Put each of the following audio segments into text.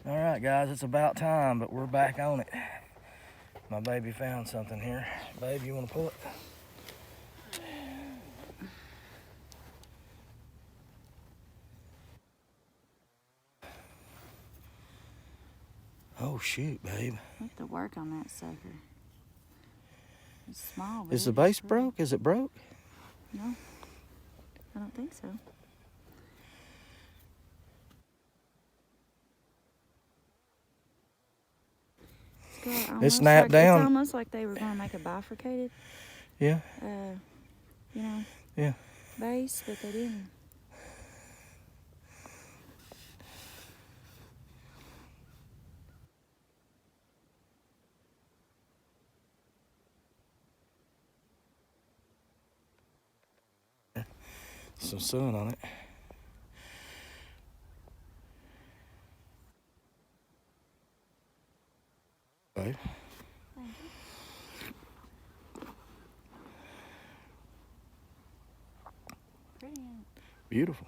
All right, guys, it's about time, but we're back on it. My baby found something here. Babe, you want to pull it? Oh, shoot, babe. We have to work on that sucker. It's small. Is the base broke? Is it broke? No, I don't think so. It snapped down. It's almost like they were going to make a bifurcated. Yeah. You know. Yeah. Base, but they didn't. Some sun on it. Babe. Thank you. Pretty, ain't it? Beautiful.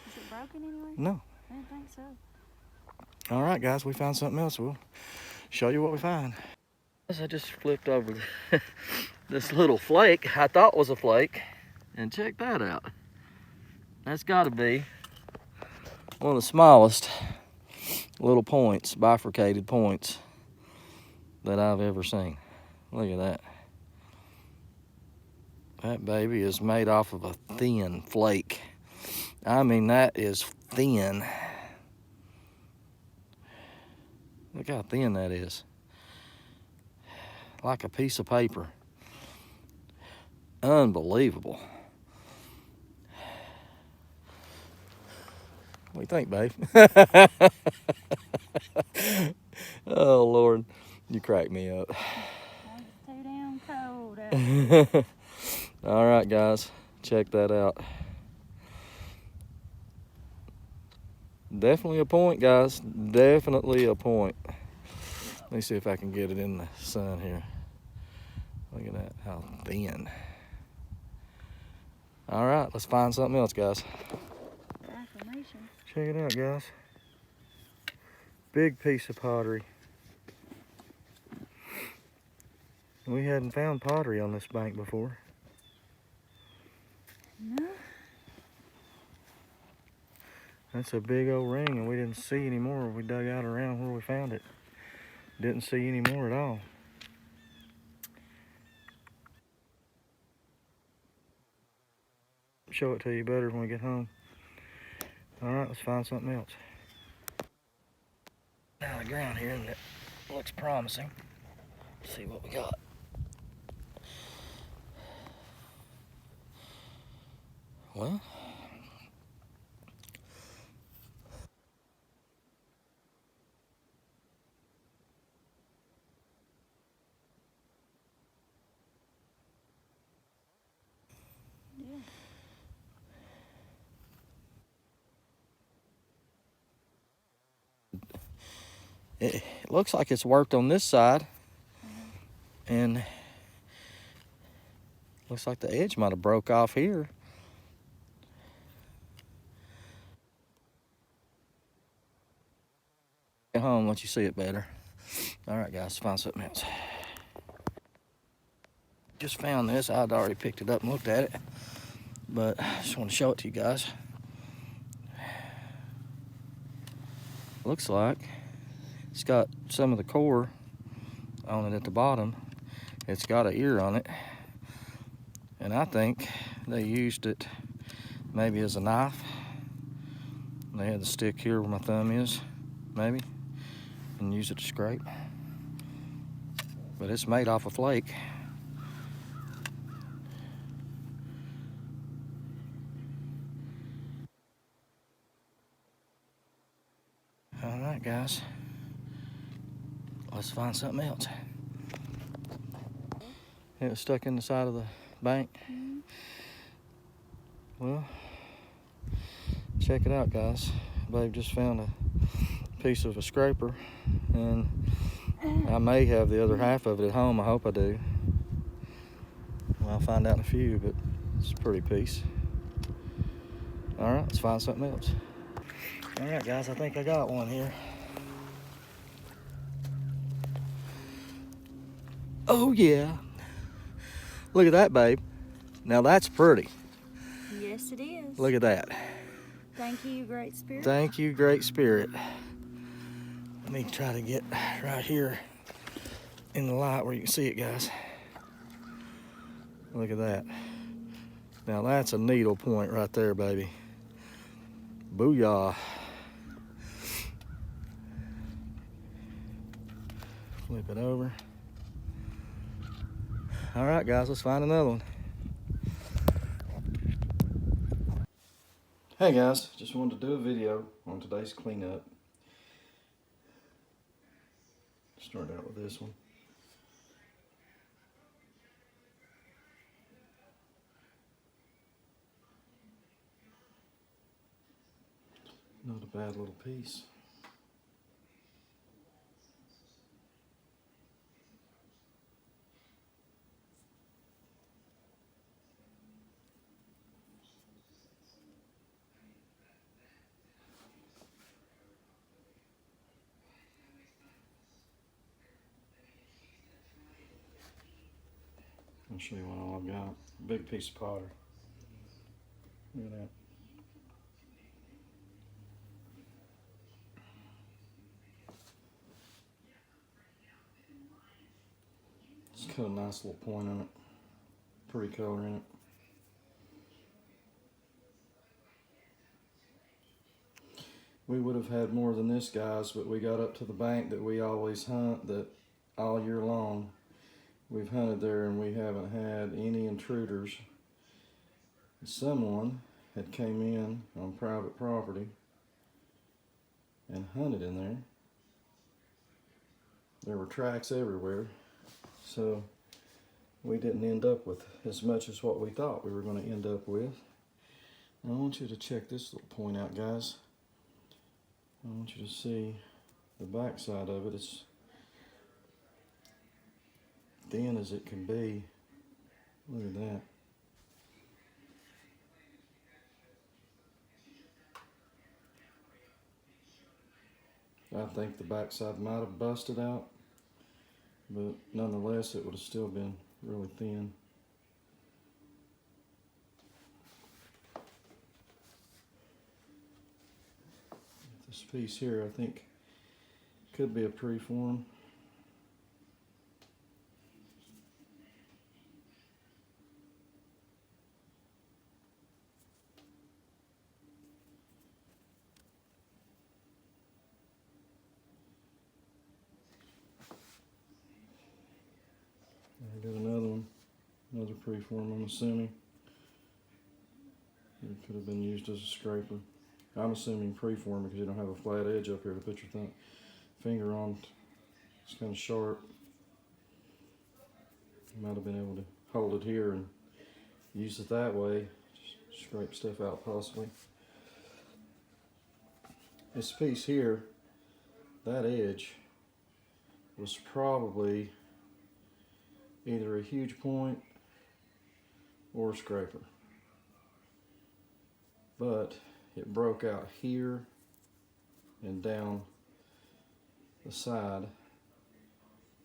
Is it broken anyway? No. I didn't think so. All right, guys, we found something else. We'll show you what we find. I just flipped over this little flake I thought was a flake, and check that out. That's got to be one of the smallest little points, bifurcated points, that I've ever seen. Look at that. That baby is made off of a thin flake. I mean, that is thin. Look how thin that is. Like a piece of paper. Unbelievable. What do you think, babe? Oh, Lord. You crack me up. It's too damn cold. All right, guys. Check that out. Definitely a point, guys. Definitely a point. Let me see if I can get it in the sun here. Look at that, how thin. All right, let's find something else, guys. Affirmation. Check it out, guys. Big piece of pottery. We hadn't found pottery on this bank before. No. That's a big old ring, and we didn't see any more. We dug out around where we found it. Didn't see any more at all. Show it to you better when we get home. All right, let's find something else. Down the ground here, and it looks promising. Let's see what we got. Well, Yeah. it looks like it's worked on this side, and looks like the edge might have broke off here. Get home, let you see it better. All right, guys, find something else. Just found this. I'd already picked it up and looked at it, but I just want to show it to you guys. Looks like it's got some of the core on it at the bottom. It's got an ear on it, and I think they used it maybe as a knife. They had the stick here where my thumb is, maybe, and use it to scrape. But it's made off a flake. All right, guys, let's find something else. It was stuck in the side of the bank. Mm-hmm. Well, check it out, guys. Babe just found a piece of a scraper, and I may have the other half of it at home. I hope I do. Well, I'll find out in a few, but it's a pretty piece. All right, let's find something else. All right, guys, I think I got one here. Oh yeah. Look at that, babe. Now that's pretty. Yes, it is. Look at that. Thank you, Great Spirit. Thank you, Great Spirit. Let me try to get right here in the light where you can see it, guys. Look at that. Now that's a needle point right there, baby. Booyah. Flip it over. All right, guys, let's find another one. Hey guys, just wanted to do a video on today's cleanup. Start out with this one. Not a bad little piece. I'll show you what all I've got. Big piece of powder. Look at that. Just cut a nice little point on it. Pretty color in it. We would have had more than this, guys, but we got up to the bank that we always hunt that all year long. We've hunted there and we haven't had any intruders. Someone had came in on private property and hunted in there. There were tracks everywhere, so we didn't end up with as much as what we thought we were going to end up with. And I want you to check this little point out, guys. I want you to see the back side of it. It's thin as it can be. Look at that. I think the backside might have busted out, but nonetheless it would have still been really thin. This piece here I think could be a preform. I got another one, another preform I'm assuming. It could have been used as a scraper. I'm assuming preform because you don't have a flat edge up here to put your finger on. It's kind of sharp. You might have been able to hold it here and use it that way. Just scrape stuff out possibly. This piece here, that edge was probably either a huge point or a scraper. But it broke out here and down the side,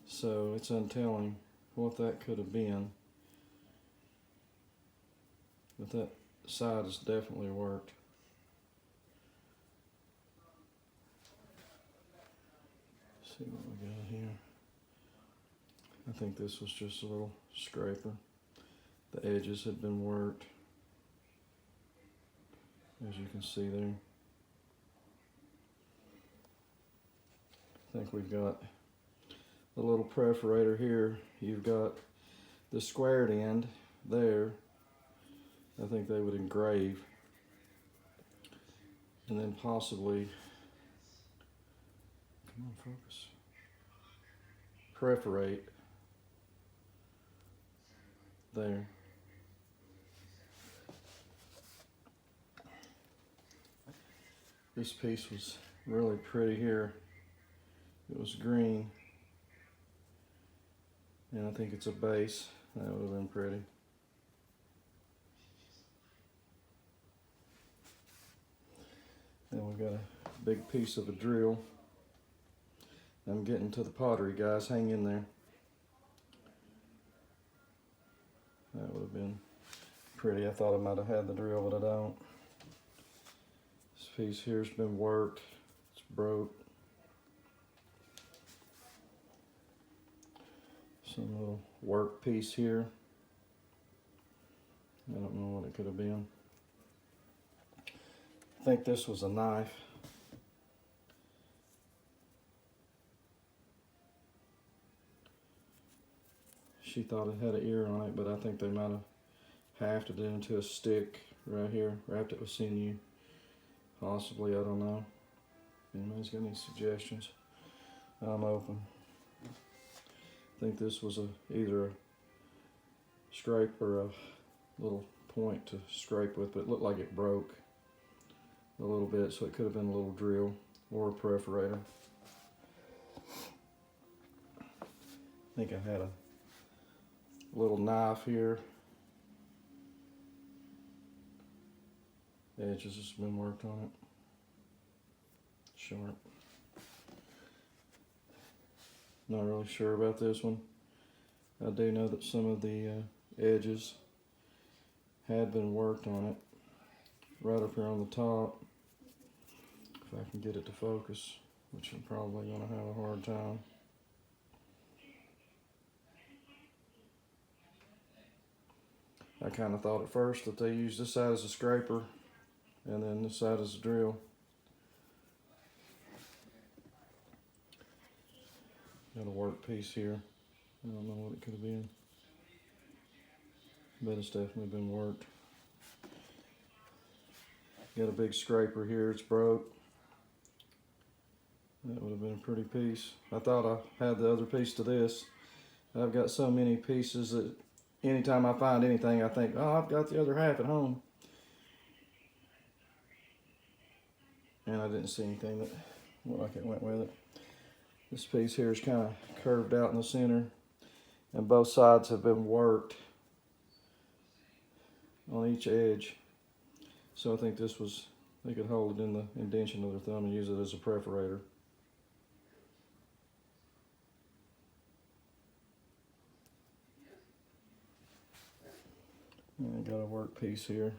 so it's untelling what that could have been, but that side has definitely worked. Let's see what we got here. I think this was just a little scraper. The edges had been worked, as you can see there. I think we've got a little perforator here. You've got the squared end there. I think they would engrave. And then possibly, come on, focus, perforate there. This piece was really pretty here. It was green, and I think it's a base. That would have been pretty. Then we got a big piece of a drill. I'm getting to the pottery, guys. Hang in there. have been pretty. I thought I might have had the drill, but I don't. This piece here's been worked. It's broke. Some little work piece here. I don't know what it could have been. I think this was a knife. She thought it had an ear on it, but I think they might have hafted it into a stick right here, wrapped it with sinew. Possibly, I don't know. Anybody's got any suggestions? I'm open. I think this was either a scrape or a little point to scrape with, but it looked like it broke a little bit, so it could have been a little drill or a perforator. I think I had a little knife here. The edges has been worked on it. Sharp. Not really sure about this one. I do know that some of the edges had been worked on it. Right up here on the top. If I can get it to focus, which I'm probably going to have a hard time. I kind of thought at first that they used this side as a scraper and then this side as a drill. Got a work piece here. I don't know what it could have been. But it's definitely been worked. Got a big scraper here, it's broke. That would have been a pretty piece. I thought I had the other piece to this. I've got so many pieces that anytime I find anything, I think, oh, I've got the other half at home. And I didn't see anything that looked like it went with it. This piece here is kind of curved out in the center, and both sides have been worked on each edge. So I think this was, they could hold it in the indentation of their thumb and use it as a perforator. And I got a work piece here.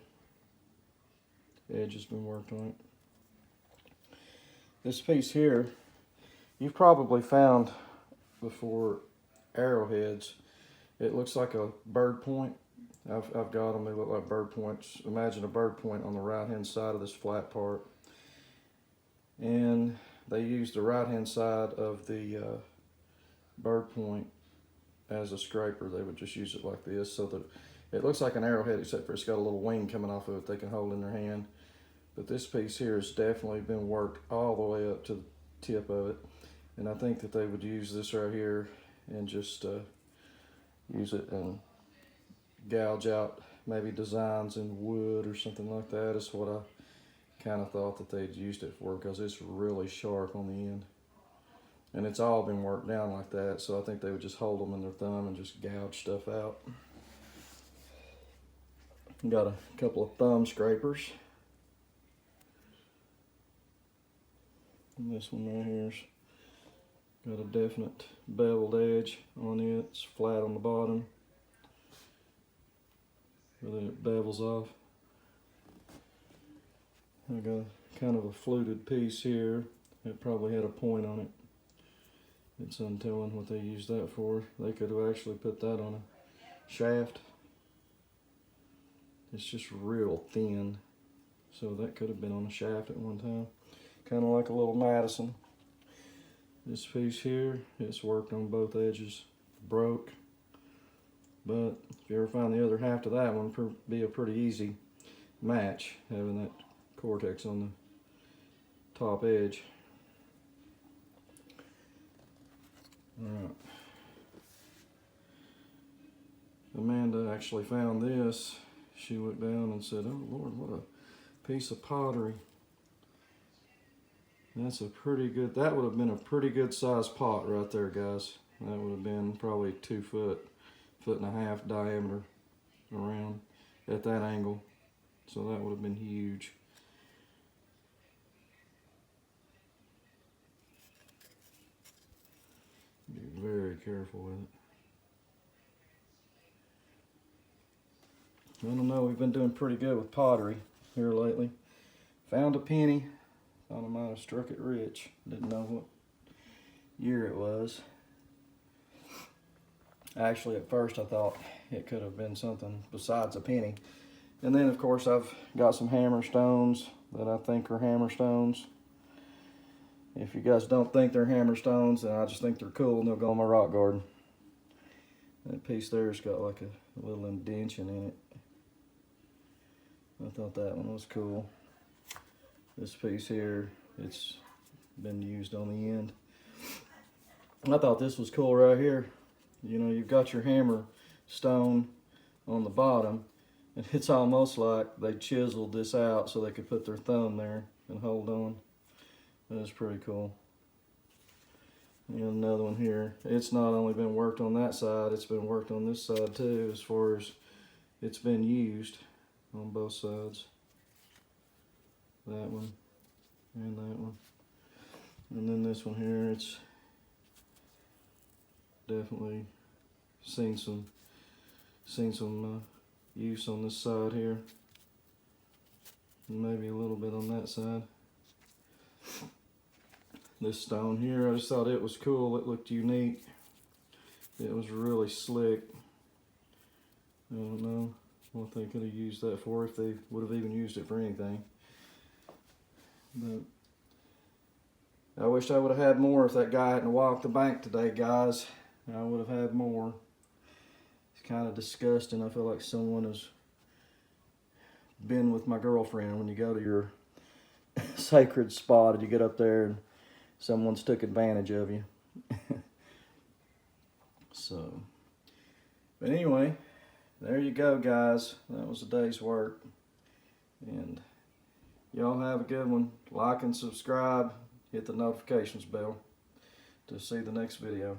Edge has been worked on it. This piece here, you've probably found before arrowheads. It looks like a bird point. I've got them, they look like bird points. Imagine a bird point on the right hand side of this flat part. And they use the right hand side of the bird point as a scraper. They would just use it like this so that it looks like an arrowhead, except for it's got a little wing coming off of it they can hold in their hand. But this piece here has definitely been worked all the way up to the tip of it. And I think that they would use this right here and just use it and gouge out maybe designs in wood or something like that. Is what I kind of thought that they'd used it for, because it's really sharp on the end. And it's all been worked down like that, so I think they would just hold them in their thumb and just gouge stuff out. Got a couple of thumb scrapers. And this one right here's got a definite beveled edge on it. It's flat on the bottom, but then it bevels off. I got kind of a fluted piece here. It probably had a point on it. It's untelling what they used that for. They could have actually put that on a shaft. It's just real thin, so that could have been on a shaft at one time. Kind of like a little Madison. This piece here, it's worked on both edges, broke. But if you ever find the other half to that one, it'd be a pretty easy match, having that cortex on the top edge. Alright. Amanda actually found this. She looked down and said, oh Lord, what a piece of pottery. That's a pretty good, that would have been a pretty good sized pot right there, guys. That would have been probably 2 foot, 1.5 foot diameter around at that angle. So that would have been huge. Be very careful with it. I don't know, we've been doing pretty good with pottery here lately. Found a penny. Thought I might have struck it rich. Didn't know what year it was. Actually, at first I thought it could have been something besides a penny. And then, of course, I've got some hammer stones that I think are hammer stones. If you guys don't think they're hammer stones, then I just think they're cool and they'll go in my rock garden. That piece there's got like a little indentation in it. I thought that one was cool. This piece here, it's been used on the end. I thought this was cool right here. You know, you've got your hammer stone on the bottom, and it's almost like they chiseled this out so they could put their thumb there and hold on. That's pretty cool. And another one here. It's not only been worked on that side, it's been worked on this side too, as far as it's been used on both sides. That one and that one. And then this one here, it's definitely seen some use on this side here. And maybe a little bit on that side. This stone here, I just thought it was cool. It looked unique. It was really slick. I don't know what they could have used that for, if they would have even used it for anything. But I wish I would have had more. If that guy hadn't walked the bank today, guys, I would have had more. It's kind of disgusting. I feel like someone has been with my girlfriend when you go to your sacred spot and you get up there and someone's took advantage of you. So, but anyway, there you go, guys. That was a day's work. And y'all have a good one. Like and subscribe. Hit the notifications bell to see the next video.